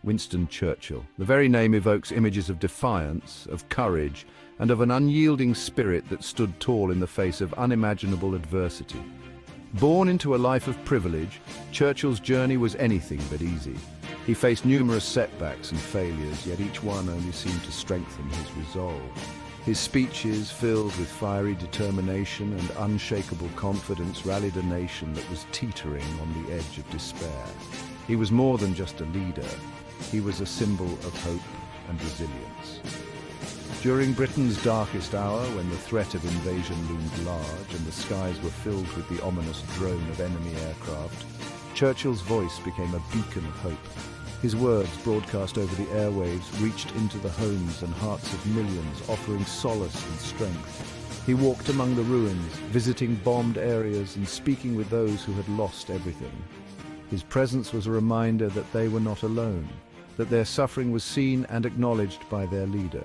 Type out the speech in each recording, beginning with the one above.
Winston Churchill. The very name evokes images of defiance, of courage, and of an unyielding spirit that stood tall in the face of unimaginable adversity. Born into a life of privilege, Churchill's journey was anything but easy. He faced numerous setbacks and failures, yet each one only seemed to strengthen his resolve. His speeches, filled with fiery determination and unshakable confidence, rallied a nation that was teetering on the edge of despair. He was more than just a leader. He was a symbol of hope and resilience. During Britain's darkest hour, when the threat of invasion loomed large and the skies were filled with the ominous drone of enemy aircraft, Churchill's voice became a beacon of hope. His words, broadcast over the airwaves, reached into the homes and hearts of millions, offering solace and strength. He walked among the ruins, visiting bombed areas and speaking with those who had lost everything. His presence was a reminder that they were not alone, that their suffering was seen and acknowledged by their leader.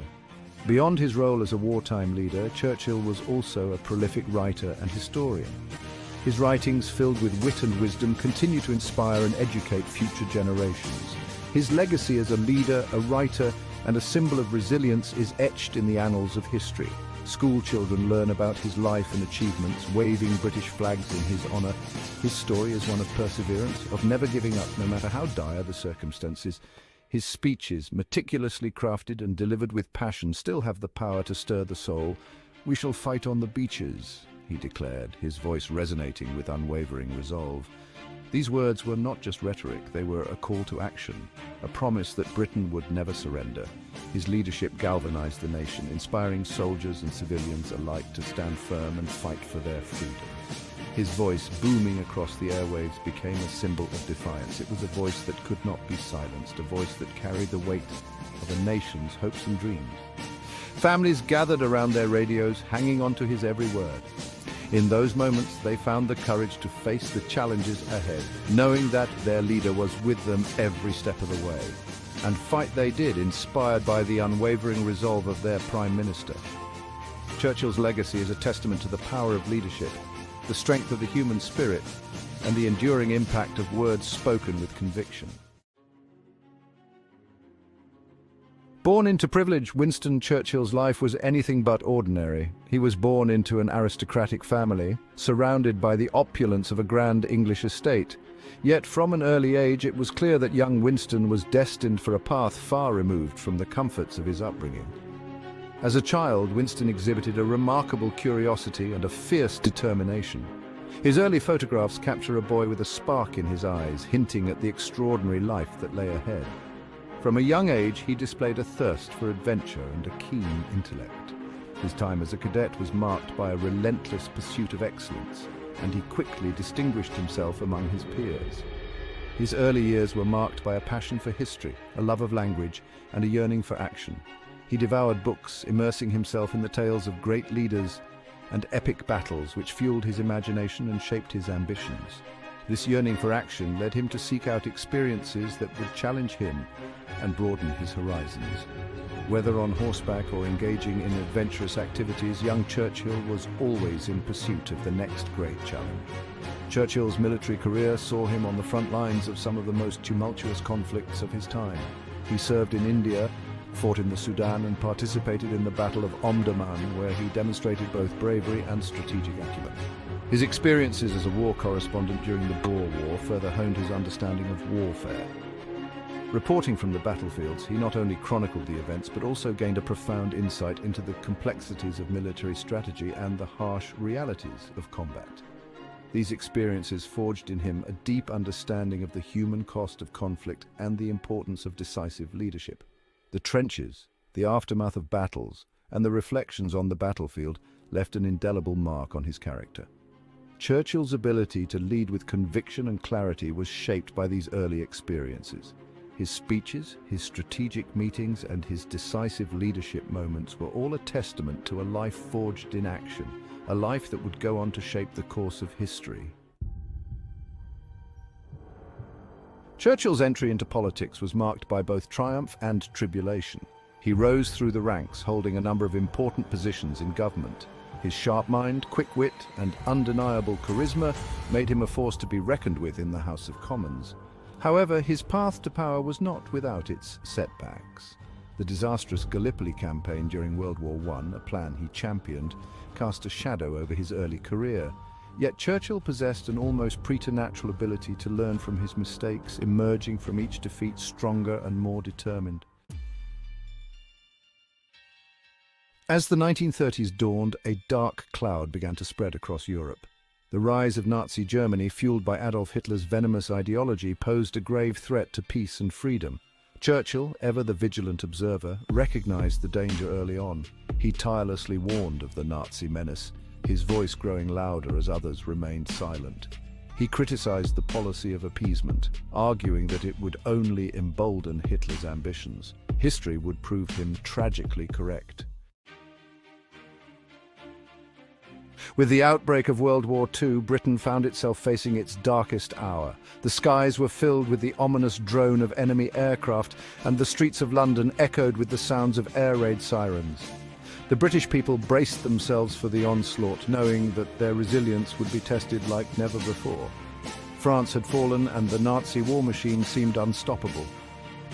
Beyond his role as a wartime leader, Churchill was also a prolific writer and historian. His writings, filled with wit and wisdom, continue to inspire and educate future generations. His legacy as a leader, a writer, and a symbol of resilience is etched in the annals of history. School children learn about his life and achievements, waving British flags in his honor. His story is one of perseverance, of never giving up no matter how dire the circumstances. His speeches, meticulously crafted and delivered with passion, still have the power to stir the soul. "We shall fight on the beaches," he declared, his voice resonating with unwavering resolve. These words were not just rhetoric, they were a call to action, a promise that Britain would never surrender. His leadership galvanized the nation, inspiring soldiers and civilians alike to stand firm and fight for their freedom. His voice, booming across the airwaves, became a symbol of defiance. It was a voice that could not be silenced, a voice that carried the weight of a nation's hopes and dreams. Families gathered around their radios, hanging on to his every word. In those moments, they found the courage to face the challenges ahead, knowing that their leader was with them every step of the way. And fight they did, inspired by the unwavering resolve of their Prime Minister. Churchill's legacy is a testament to the power of leadership, the strength of the human spirit, and the enduring impact of words spoken with conviction. Born into privilege, Winston Churchill's life was anything but ordinary. He was born into an aristocratic family, surrounded by the opulence of a grand English estate. Yet from an early age, it was clear that young Winston was destined for a path far removed from the comforts of his upbringing. As a child, Winston exhibited a remarkable curiosity and a fierce determination. His early photographs capture a boy with a spark in his eyes, hinting at the extraordinary life that lay ahead. From a young age, he displayed a thirst for adventure and a keen intellect. His time as a cadet was marked by a relentless pursuit of excellence, and he quickly distinguished himself among his peers. His early years were marked by a passion for history, a love of language, and a yearning for action. He devoured books, immersing himself in the tales of great leaders and epic battles which fueled his imagination and shaped his ambitions. This yearning for action led him to seek out experiences that would challenge him and broaden his horizons. Whether on horseback or engaging in adventurous activities, young Churchill was always in pursuit of the next great challenge. Churchill's military career saw him on the front lines of some of the most tumultuous conflicts of his time. He served in India, fought in the Sudan, and participated in the Battle of Omdurman, where he demonstrated both bravery and strategic acumen. His experiences as a war correspondent during the Boer War further honed his understanding of warfare. Reporting from the battlefields, he not only chronicled the events, but also gained a profound insight into the complexities of military strategy and the harsh realities of combat. These experiences forged in him a deep understanding of the human cost of conflict and the importance of decisive leadership. The trenches, the aftermath of battles, and the reflections on the battlefield left an indelible mark on his character. Churchill's ability to lead with conviction and clarity was shaped by these early experiences. His speeches, his strategic meetings, and his decisive leadership moments were all a testament to a life forged in action, a life that would go on to shape the course of history. Churchill's entry into politics was marked by both triumph and tribulation. He rose through the ranks, holding a number of important positions in government. His sharp mind, quick wit, and undeniable charisma made him a force to be reckoned with in the House of Commons. However, his path to power was not without its setbacks. The disastrous Gallipoli campaign during World War I, a plan he championed, cast a shadow over his early career. Yet Churchill possessed an almost preternatural ability to learn from his mistakes, emerging from each defeat stronger and more determined. As the 1930s dawned, a dark cloud began to spread across Europe. The rise of Nazi Germany, fueled by Adolf Hitler's venomous ideology, posed a grave threat to peace and freedom. Churchill, ever the vigilant observer, recognized the danger early on. He tirelessly warned of the Nazi menace, his voice growing louder as others remained silent. He criticized the policy of appeasement, arguing that it would only embolden Hitler's ambitions. History would prove him tragically correct. With the outbreak of World War II, Britain found itself facing its darkest hour. The skies were filled with the ominous drone of enemy aircraft, and the streets of London echoed with the sounds of air raid sirens. The British people braced themselves for the onslaught, knowing that their resilience would be tested like never before. France had fallen, and the Nazi war machine seemed unstoppable.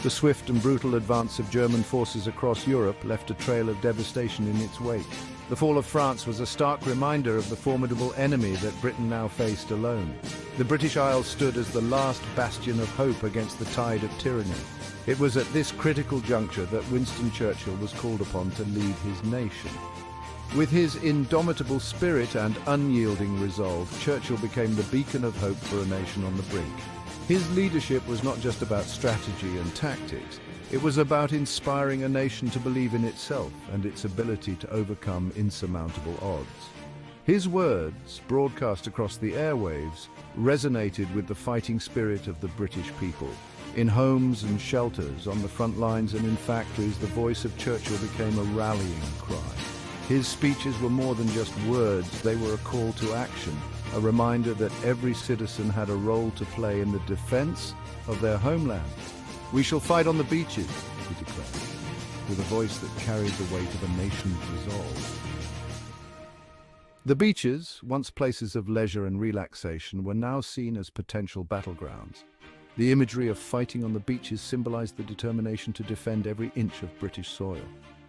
The swift and brutal advance of German forces across Europe left a trail of devastation in its wake. The fall of France was a stark reminder of the formidable enemy that Britain now faced alone. The British Isles stood as the last bastion of hope against the tide of tyranny. It was at this critical juncture that Winston Churchill was called upon to lead his nation. With his indomitable spirit and unyielding resolve, Churchill became the beacon of hope for a nation on the brink. His leadership was not just about strategy and tactics. It was about inspiring a nation to believe in itself and its ability to overcome insurmountable odds. His words, broadcast across the airwaves, resonated with the fighting spirit of the British people. In homes and shelters, on the front lines and in factories, the voice of Churchill became a rallying cry. His speeches were more than just words, they were a call to action, a reminder that every citizen had a role to play in the defense of their homeland. "We shall fight on the beaches," he declared, with a voice that carried the weight of a nation's resolve. The beaches, once places of leisure and relaxation, were now seen as potential battlegrounds. The imagery of fighting on the beaches symbolized the determination to defend every inch of British soil.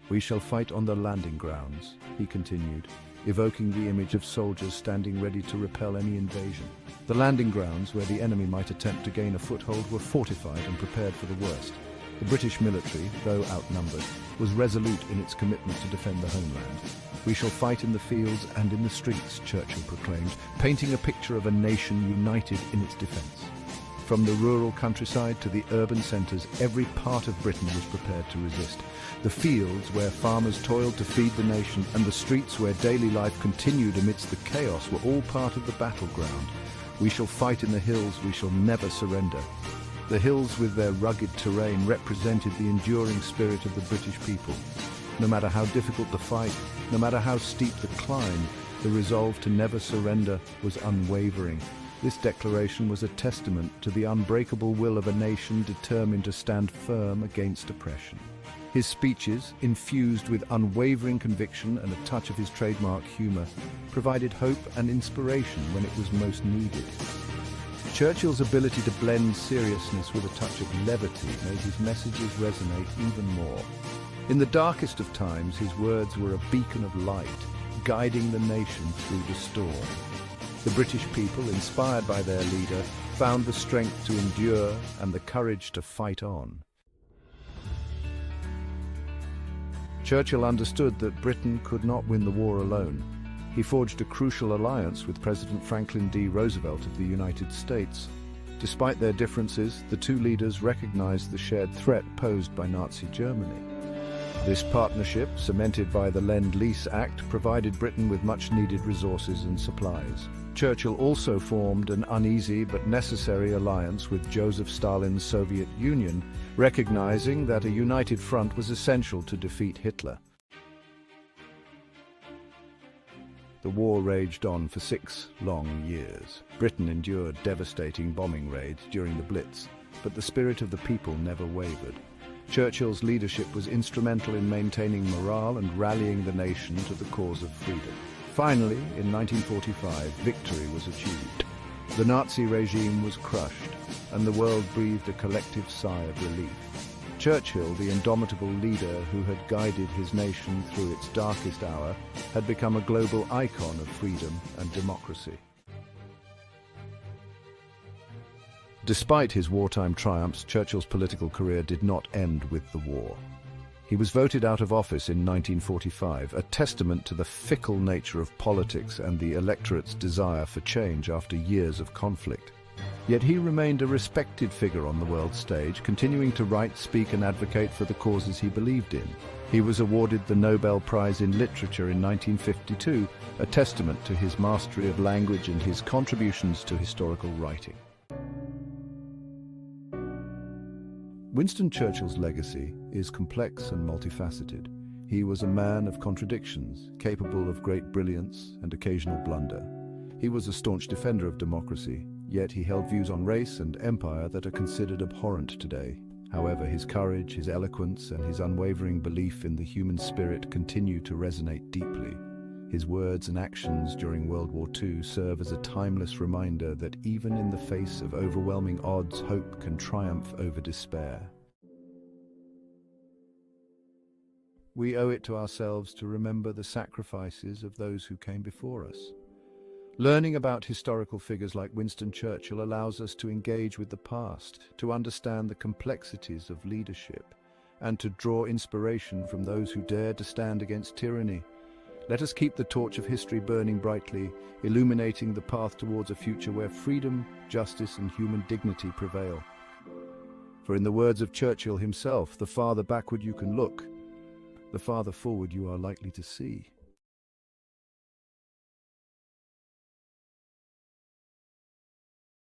"We shall fight on the landing grounds," he continued, evoking the image of soldiers standing ready to repel any invasion. The landing grounds, where the enemy might attempt to gain a foothold, were fortified and prepared for the worst. The British military, though outnumbered, was resolute in its commitment to defend the homeland. "We shall fight in the fields and in the streets," Churchill proclaimed, painting a picture of a nation united in its defence. From the rural countryside to the urban centres, every part of Britain was prepared to resist. The fields, where farmers toiled to feed the nation, and the streets where daily life continued amidst the chaos, were all part of the battleground. "We shall fight in the hills, we shall never surrender." The hills, with their rugged terrain, represented the enduring spirit of the British people. No matter how difficult the fight, no matter how steep the climb, the resolve to never surrender was unwavering. This declaration was a testament to the unbreakable will of a nation determined to stand firm against oppression. His speeches, infused with unwavering conviction and a touch of his trademark humor, provided hope and inspiration when it was most needed. Churchill's ability to blend seriousness with a touch of levity made his messages resonate even more. In the darkest of times, his words were a beacon of light, guiding the nation through the storm. The British people, inspired by their leader, found the strength to endure and the courage to fight on. Churchill understood that Britain could not win the war alone. He forged a crucial alliance with President Franklin D. Roosevelt of the United States. Despite their differences, the two leaders recognized the shared threat posed by Nazi Germany. This partnership, cemented by the Lend-Lease Act, provided Britain with much-needed resources and supplies. Churchill also formed an uneasy but necessary alliance with Joseph Stalin's Soviet Union, recognizing that a united front was essential to defeat Hitler. The war raged on for 6 long years. Britain endured devastating bombing raids during the Blitz, but the spirit of the people never wavered. Churchill's leadership was instrumental in maintaining morale and rallying the nation to the cause of freedom. Finally, in 1945, victory was achieved. The Nazi regime was crushed, and the world breathed a collective sigh of relief. Churchill, the indomitable leader who had guided his nation through its darkest hour, had become a global icon of freedom and democracy. Despite his wartime triumphs, Churchill's political career did not end with the war. He was voted out of office in 1945, a testament to the fickle nature of politics and the electorate's desire for change after years of conflict. Yet he remained a respected figure on the world stage, continuing to write, speak and advocate for the causes he believed in. He was awarded the Nobel Prize in Literature in 1952, a testament to his mastery of language and his contributions to historical writing. Winston Churchill's legacy is complex and multifaceted. He was a man of contradictions, capable of great brilliance and occasional blunder. He was a staunch defender of democracy, yet he held views on race and empire that are considered abhorrent today. However, his courage, his eloquence, and his unwavering belief in the human spirit continue to resonate deeply. His words and actions during World War II serve as a timeless reminder that even in the face of overwhelming odds, hope can triumph over despair. We owe it to ourselves to remember the sacrifices of those who came before us. Learning about historical figures like Winston Churchill allows us to engage with the past, to understand the complexities of leadership, and to draw inspiration from those who dared to stand against tyranny. Let us keep the torch of history burning brightly, illuminating the path towards a future where freedom, justice, and human dignity prevail. For in the words of Churchill himself, the farther backward you can look, the farther forward you are likely to see.